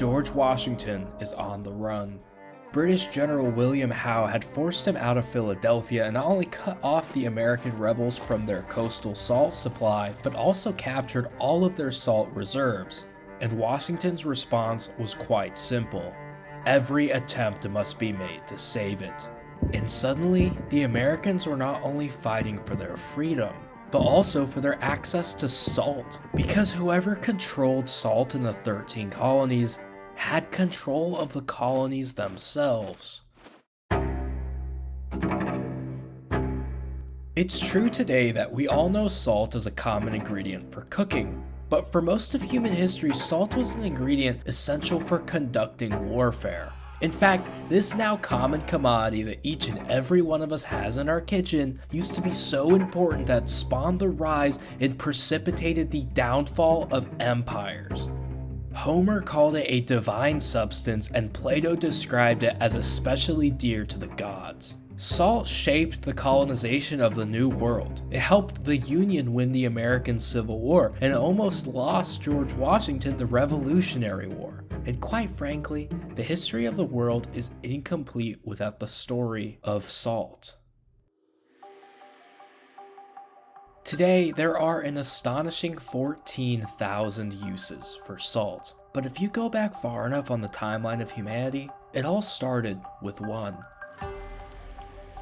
George Washington is on the run. British General William Howe had forced him out of Philadelphia and not only cut off the American rebels from their coastal salt supply, but also captured all of their salt reserves. And Washington's response was quite simple. Every attempt must be made to save it. And suddenly, the Americans were not only fighting for their freedom, but also for their access to salt, because whoever controlled salt in the 13 colonies had control of the colonies themselves. It's true today that we all know salt is a common ingredient for cooking, but for most of human history, salt was an ingredient essential for conducting warfare. In fact, this now common commodity that each and every one of us has in our kitchen used to be so important that it spawned the rise and precipitated the downfall of empires. Homer called it a divine substance, and Plato described it as especially dear to the gods. Salt shaped the colonization of the New World. It helped the Union win the American Civil War, and it almost lost George Washington the Revolutionary War. And quite frankly, the history of the world is incomplete without the story of salt. Today, there are an astonishing 14,000 uses for salt. But if you go back far enough on the timeline of humanity, it all started with one.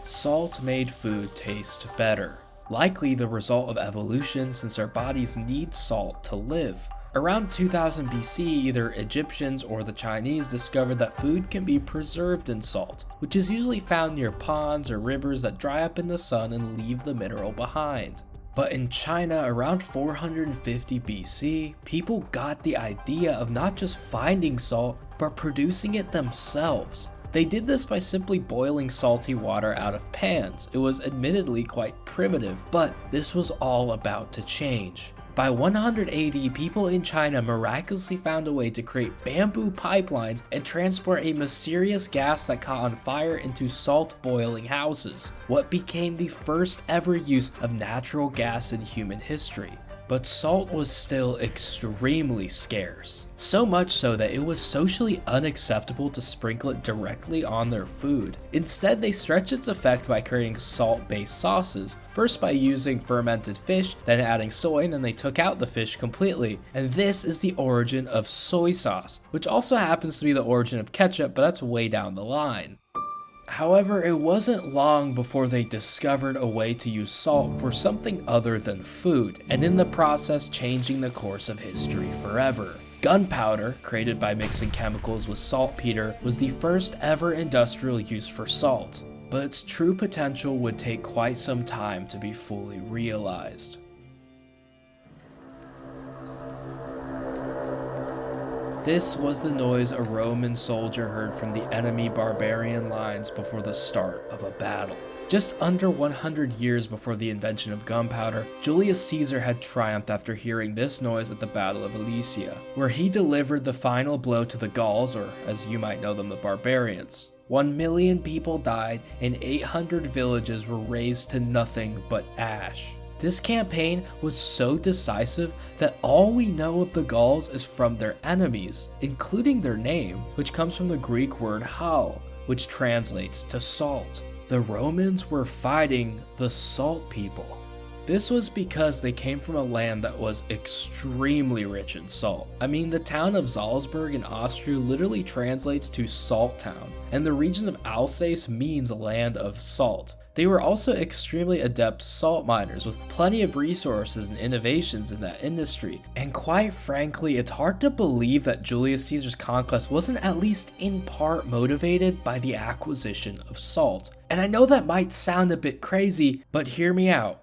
Salt made food taste better, likely the result of evolution since our bodies need salt to live. Around 2000 BC, either Egyptians or the Chinese discovered that food can be preserved in salt, which is usually found near ponds or rivers that dry up in the sun and leave the mineral behind. But in China, around 450 BC, people got the idea of not just finding salt, but producing it themselves. They did this by simply boiling salty water out of pans. It was admittedly quite primitive, but this was all about to change. By 100 AD, people in China miraculously found a way to create bamboo pipelines and transport a mysterious gas that caught on fire into salt boiling houses, what became the first ever use of natural gas in human history. But salt was still extremely scarce, so much so that it was socially unacceptable to sprinkle it directly on their food. Instead, they stretched its effect by creating salt-based sauces, first by using fermented fish, then adding soy, and then they took out the fish completely. And this is the origin of soy sauce, which also happens to be the origin of ketchup, but that's way down the line. However, it wasn't long before they discovered a way to use salt for something other than food, and in the process changing the course of history forever. Gunpowder, created by mixing chemicals with saltpeter, was the first ever industrial use for salt, but its true potential would take quite some time to be fully realized. This was the noise a Roman soldier heard from the enemy barbarian lines before the start of a battle. Just under 100 years before the invention of gunpowder, Julius Caesar had triumphed after hearing this noise at the Battle of Alesia, where he delivered the final blow to the Gauls, or as you might know them, the barbarians. 1 million people died and 800 villages were razed to nothing but ash. This campaign was so decisive that all we know of the Gauls is from their enemies, including their name, which comes from the Greek word hal, which translates to salt. The Romans were fighting the salt people. This was because they came from a land that was extremely rich in salt. I mean, the town of Salzburg in Austria literally translates to salt town, and the region of Alsace means land of salt. They were also extremely adept salt miners with plenty of resources and innovations in that industry. And quite frankly, it's hard to believe that Julius Caesar's conquest wasn't at least in part motivated by the acquisition of salt. And I know that might sound a bit crazy, but hear me out.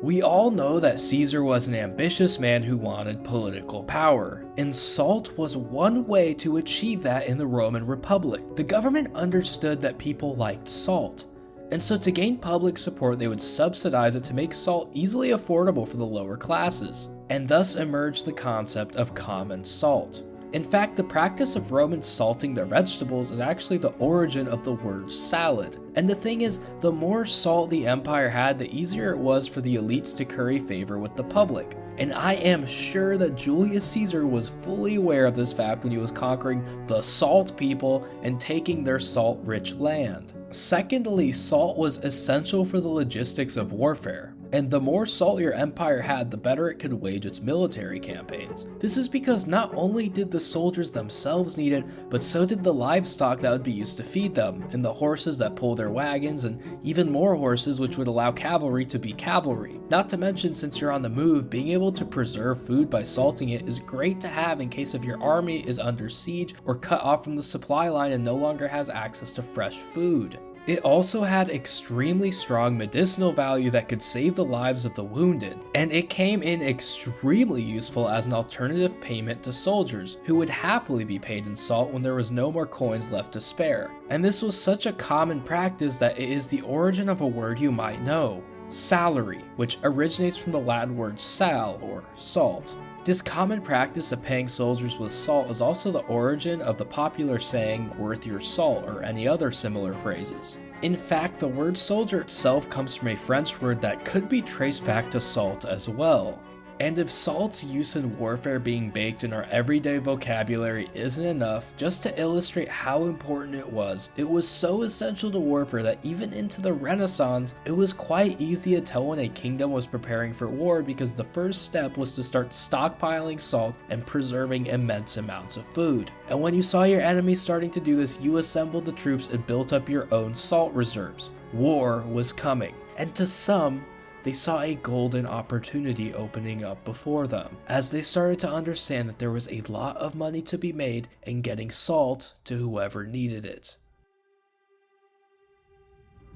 We all know that Caesar was an ambitious man who wanted political power, and salt was one way to achieve that in the Roman Republic. The government understood that people liked salt, and so to gain public support they would subsidize it to make salt easily affordable for the lower classes, and thus emerged the concept of common salt. In fact, the practice of Romans salting their vegetables is actually the origin of the word salad. And the thing is, the more salt the empire had, the easier it was for the elites to curry favor with the public. and I am sure that Julius Caesar was fully aware of this fact when he was conquering the Salt people and taking their salt-rich land. Secondly, salt was essential for the logistics of warfare, and the more salt your empire had, the better it could wage its military campaigns. This is because not only did the soldiers themselves need it, but so did the livestock that would be used to feed them, and the horses that pull their wagons, and even more horses which would allow cavalry to be cavalry. Not to mention, since you're on the move, being able to preserve food by salting it is great to have in case if your army is under siege or cut off from the supply line and no longer has access to fresh food. It also had extremely strong medicinal value that could save the lives of the wounded, and it came in extremely useful as an alternative payment to soldiers, who would happily be paid in salt when there was no more coins left to spare. And this was such a common practice that it is the origin of a word you might know, salary, which originates from the Latin word sal, or salt. This common practice of paying soldiers with salt is also the origin of the popular saying, "worth your salt," or any other similar phrases. In fact, the word soldier itself comes from a French word that could be traced back to salt as well. And if salt's use in warfare being baked in our everyday vocabulary isn't enough, just to illustrate how important it was so essential to warfare that even into the Renaissance, it was quite easy to tell when a kingdom was preparing for war because the first step was to start stockpiling salt and preserving immense amounts of food. And when you saw your enemies starting to do this, you assembled the troops and built up your own salt reserves. War was coming, and to some, they saw a golden opportunity opening up before them, as they started to understand that there was a lot of money to be made in getting salt to whoever needed it.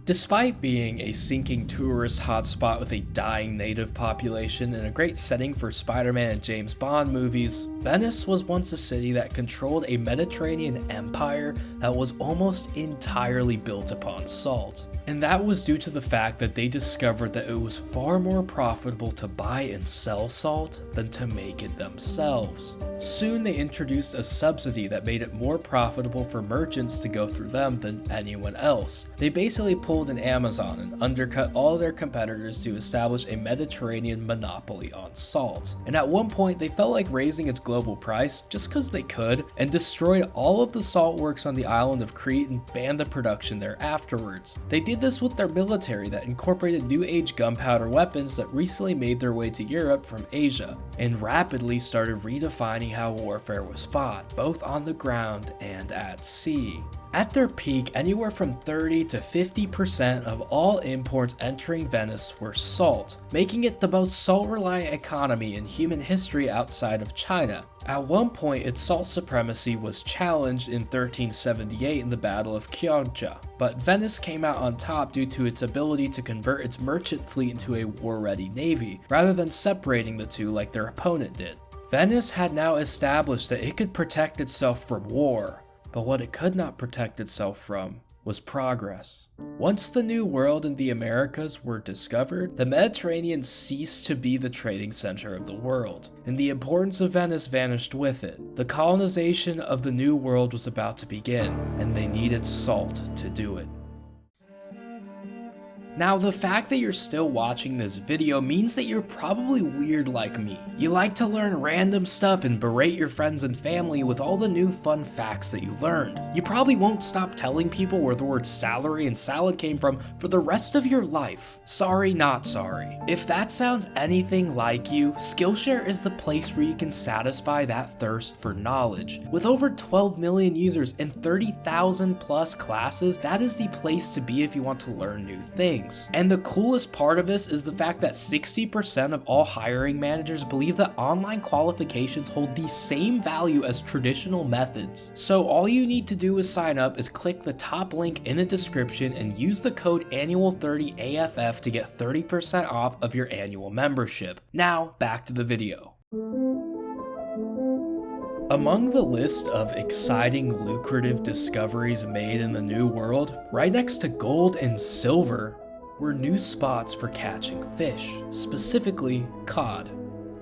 Despite being a sinking tourist hotspot with a dying native population and a great setting for Spider-Man and James Bond movies, Venice was once a city that controlled a Mediterranean empire that was almost entirely built upon salt. And that was due to the fact that they discovered that it was far more profitable to buy and sell salt than to make it themselves. Soon they introduced a subsidy that made it more profitable for merchants to go through them than anyone else. They basically pulled an Amazon and undercut all their competitors to establish a Mediterranean monopoly on salt. And at one point they felt like raising its global price just because they could, and destroyed all of the salt works on the island of Crete and banned the production there afterwards. They did this with their military that incorporated new age gunpowder weapons that recently made their way to Europe from Asia, and rapidly started redefining how warfare was fought, both on the ground and at sea. At their peak, anywhere from 30 to 50% of all imports entering Venice were salt, making it the most salt-reliant economy in human history outside of China. At one point, its salt supremacy was challenged in 1378 in the Battle of Chioggia, but Venice came out on top due to its ability to convert its merchant fleet into a war-ready navy, rather than separating the two like their opponent did. Venice had now established that it could protect itself from war, but what it could not protect itself from was progress. Once the New World and the Americas were discovered, the Mediterranean ceased to be the trading center of the world, and the importance of Venice vanished with it. The colonization of the New World was about to begin, and they needed salt to do it. Now, the fact that you're still watching this video means that you're probably weird like me. You like to learn random stuff and berate your friends and family with all the new fun facts that you learned. You probably won't stop telling people where the words salary and salad came from for the rest of your life. Sorry, not sorry. If that sounds anything like you, Skillshare is the place where you can satisfy that thirst for knowledge. With over 12 million users and 30,000 plus classes, that is the place to be if you want to learn new things. And the coolest part of this is the fact that 60% of all hiring managers believe that online qualifications hold the same value as traditional methods. So all you need to do to sign up is click the top link in the description and use the code annual30AFF to get 30% off of your annual membership. Now, back to the video. Among the list of exciting, lucrative discoveries made in the New World, right next to gold and silver, were new spots for catching fish, specifically cod.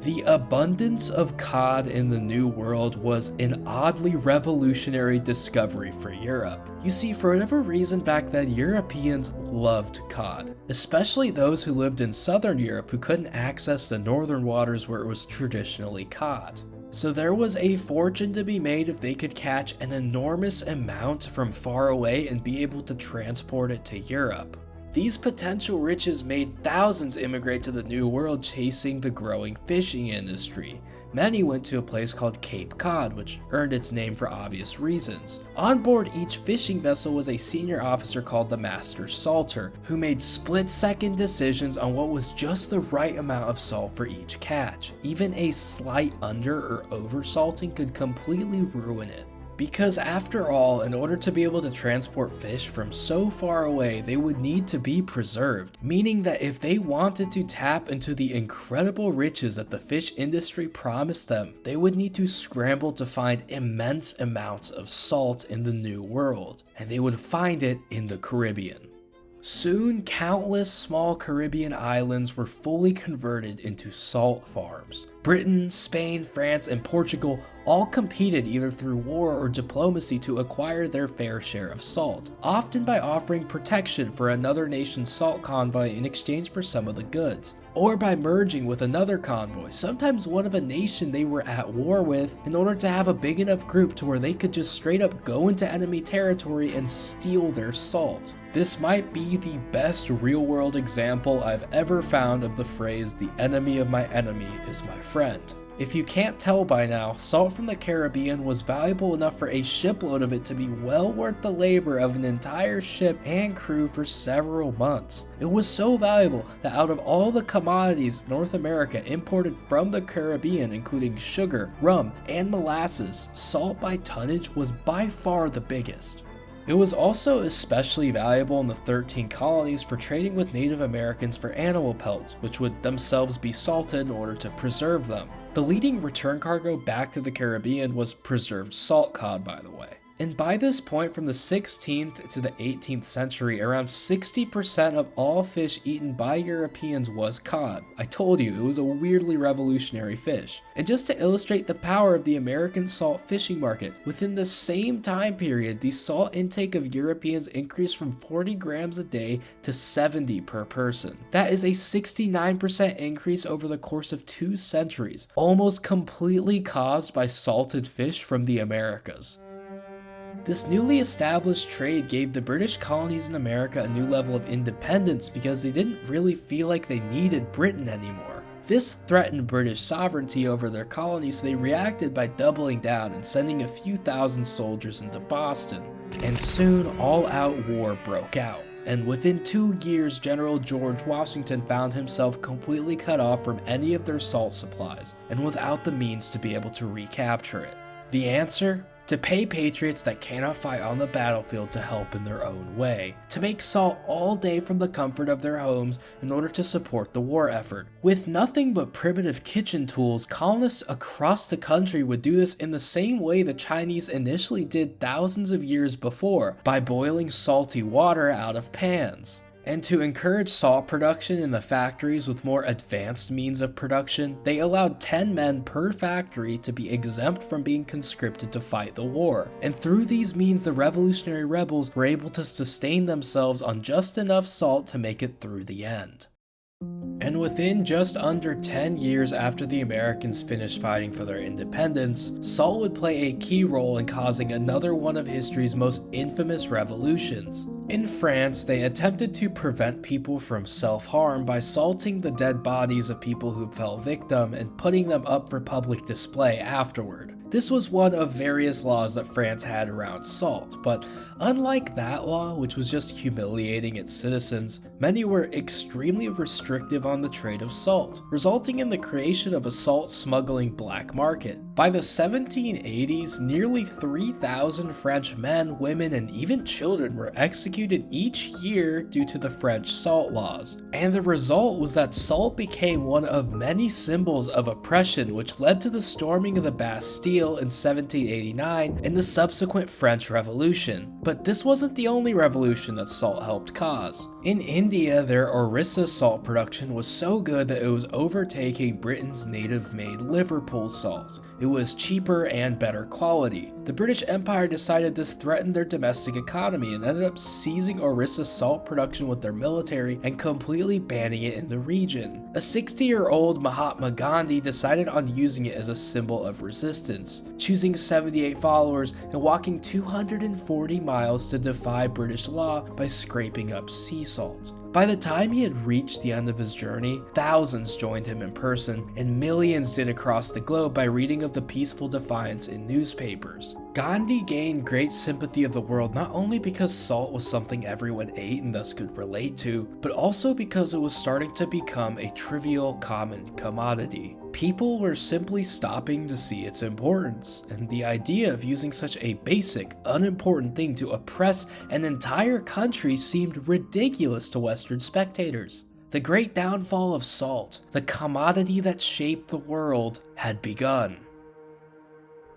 The abundance of cod in the New World was an oddly revolutionary discovery for Europe. You see, for whatever reason back then, Europeans loved cod, especially those who lived in southern Europe who couldn't access the northern waters where it was traditionally caught. So there was a fortune to be made if they could catch an enormous amount from far away and be able to transport it to Europe. These potential riches made thousands immigrate to the New World chasing the growing fishing industry. Many went to a place called Cape Cod, which earned its name for obvious reasons. On board each fishing vessel was a senior officer called the Master Salter, who made split-second decisions on what was just the right amount of salt for each catch. Even a slight under or over salting could completely ruin it. Because after all, in order to be able to transport fish from so far away, they would need to be preserved, meaning that if they wanted to tap into the incredible riches that the fish industry promised them, they would need to scramble to find immense amounts of salt in the New World, and they would find it in the Caribbean. Soon, countless small Caribbean islands were fully converted into salt farms. Britain, Spain, France, and Portugal all competed either through war or diplomacy to acquire their fair share of salt, often by offering protection for another nation's salt convoy in exchange for some of the goods, or by merging with another convoy, sometimes one of a nation they were at war with, in order to have a big enough group to where they could just straight up go into enemy territory and steal their salt. This might be the best real-world example I've ever found of the phrase, "the enemy of my enemy is my friend." If you can't tell by now, salt from the Caribbean was valuable enough for a shipload of it to be well worth the labor of an entire ship and crew for several months. It was so valuable that out of all the commodities North America imported from the Caribbean, including sugar, rum, and molasses, salt by tonnage was by far the biggest. It was also especially valuable in the 13 colonies for trading with Native Americans for animal pelts, which would themselves be salted in order to preserve them. The leading return cargo back to the Caribbean was preserved salt cod, by the way. And by this point, from the 16th to the 18th century, around 60% of all fish eaten by Europeans was cod. I told you, it was a weirdly revolutionary fish. And just to illustrate the power of the American salt fishing market, within the same time period, the salt intake of Europeans increased from 40 grams a day to 70 per person. That is a 69% increase over the course of 2 centuries, almost completely caused by salted fish from the Americas. This newly established trade gave the British colonies in America a new level of independence because they didn't really feel like they needed Britain anymore. This threatened British sovereignty over their colonies, so they reacted by doubling down and sending a few thousand soldiers into Boston. And soon, all-out war broke out. And within 2 years, General George Washington found himself completely cut off from any of their salt supplies, and without the means to be able to recapture it. The answer? To pay patriots that cannot fight on the battlefield to help in their own way, to make salt all day from the comfort of their homes in order to support the war effort. With nothing but primitive kitchen tools, colonists across the country would do this in the same way the Chinese initially did thousands of years before, by boiling salty water out of pans. And to encourage salt production in the factories with more advanced means of production, they allowed 10 men per factory to be exempt from being conscripted to fight the war. And through these means, the Revolutionary rebels were able to sustain themselves on just enough salt to make it through the end. And within just under 10 years after the Americans finished fighting for their independence, salt would play a key role in causing another one of history's most infamous revolutions. In France, they attempted to prevent people from self-harm by salting the dead bodies of people who fell victim and putting them up for public display afterward. This was one of various laws that France had around salt, but unlike that law, which was just humiliating its citizens, many were extremely restrictive on the trade of salt, resulting in the creation of a salt smuggling black market. By the 1780s, nearly 3,000 French men, women, and even children were executed each year due to the French salt laws. And the result was that salt became one of many symbols of oppression, which led to the storming of the Bastille in 1789 and the subsequent French Revolution. But this wasn't the only revolution that salt helped cause. In India, their Orissa salt production was so good that it was overtaking Britain's native-made Liverpool salt. It was cheaper and better quality. The British Empire decided this threatened their domestic economy and ended up seizing Orissa salt production with their military and completely banning it in the region. A 60-year-old Mahatma Gandhi decided on using it as a symbol of resistance, choosing 78 followers and walking 240 miles to defy British law by scraping up sea salt. By the time he had reached the end of his journey, thousands joined him in person, and millions did across the globe by reading of the peaceful defiance in newspapers. Gandhi gained great sympathy of the world not only because salt was something everyone ate and thus could relate to, but also because it was starting to become a trivial, common commodity. People were simply stopping to see its importance, and the idea of using such a basic, unimportant thing to oppress an entire country seemed ridiculous to Western spectators. The great downfall of salt, the commodity that shaped the world, had begun.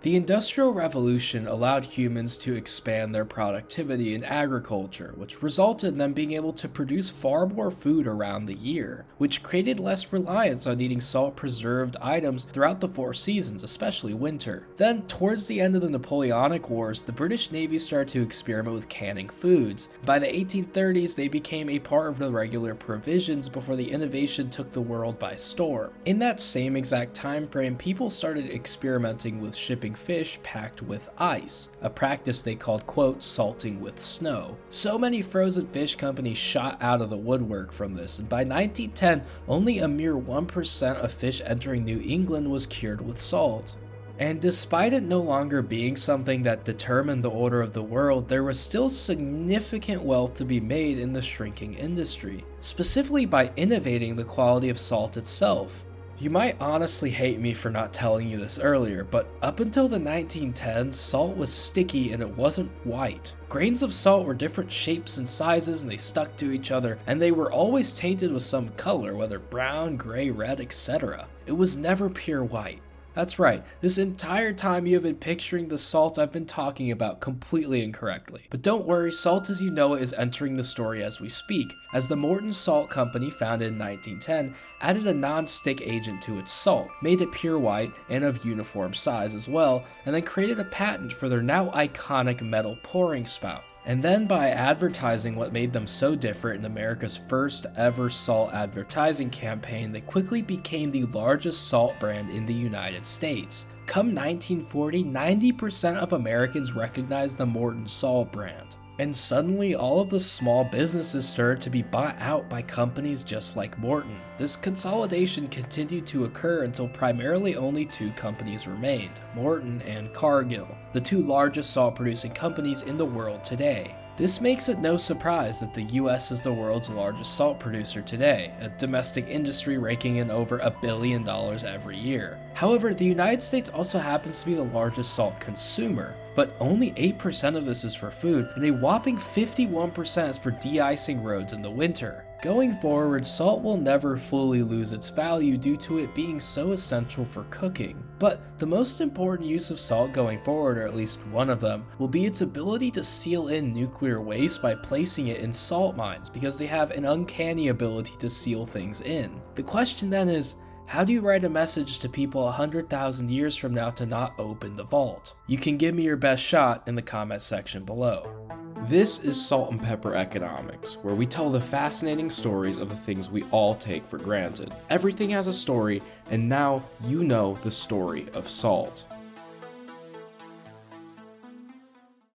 The Industrial Revolution allowed humans to expand their productivity in agriculture, which resulted in them being able to produce far more food around the year, which created less reliance on eating salt-preserved items throughout the 4 seasons, especially winter. Then, towards the end of the Napoleonic Wars, the British Navy started to experiment with canning foods. By the 1830s, they became a part of the regular provisions before the innovation took the world by storm. In that same exact time frame, people started experimenting with shipping fish packed with ice, a practice they called, quote, salting with snow. So many frozen fish companies shot out of the woodwork from this, and by 1910, only a mere 1% of fish entering New England was cured with salt. And despite it no longer being something that determined the order of the world, there was still significant wealth to be made in the shrinking industry, specifically by innovating the quality of salt itself. You might honestly hate me for not telling you this earlier, but up until the 1910s, salt was sticky and it wasn't white. Grains of salt were different shapes and sizes and they stuck to each other, and they were always tainted with some color, whether brown, gray, red, etc. It was never pure white. That's right, this entire time you have been picturing the salt I've been talking about completely incorrectly. But don't worry, salt as you know it is entering the story as we speak, as the Morton Salt Company, founded in 1910, added a non-stick agent to its salt, made it pure white and of uniform size as well, and then created a patent for their now iconic metal pouring spout. And then by advertising what made them so different in America's first ever salt advertising campaign, they quickly became the largest salt brand in the United States. Come 1940, 90% of Americans recognized the Morton Salt brand. And suddenly all of the small businesses started to be bought out by companies just like Morton. This consolidation continued to occur until primarily only 2 companies remained, Morton and Cargill, the 2 largest salt producing companies in the world today. This makes it no surprise that the US is the world's largest salt producer today, a domestic industry raking in over $1 billion every year. However, the United States also happens to be the largest salt consumer, but only 8% of this is for food, and a whopping 51% is for de-icing roads in the winter. Going forward, salt will never fully lose its value due to it being so essential for cooking. But the most important use of salt going forward, or at least one of them, will be its ability to seal in nuclear waste by placing it in salt mines, because they have an uncanny ability to seal things in. The question then is, how do you write a message to people 100,000 years from now to not open the vault? You can give me your best shot in the comment section below. This is Salt and Pepper Economics, where we tell the fascinating stories of the things we all take for granted. Everything has a story, and now you know the story of salt.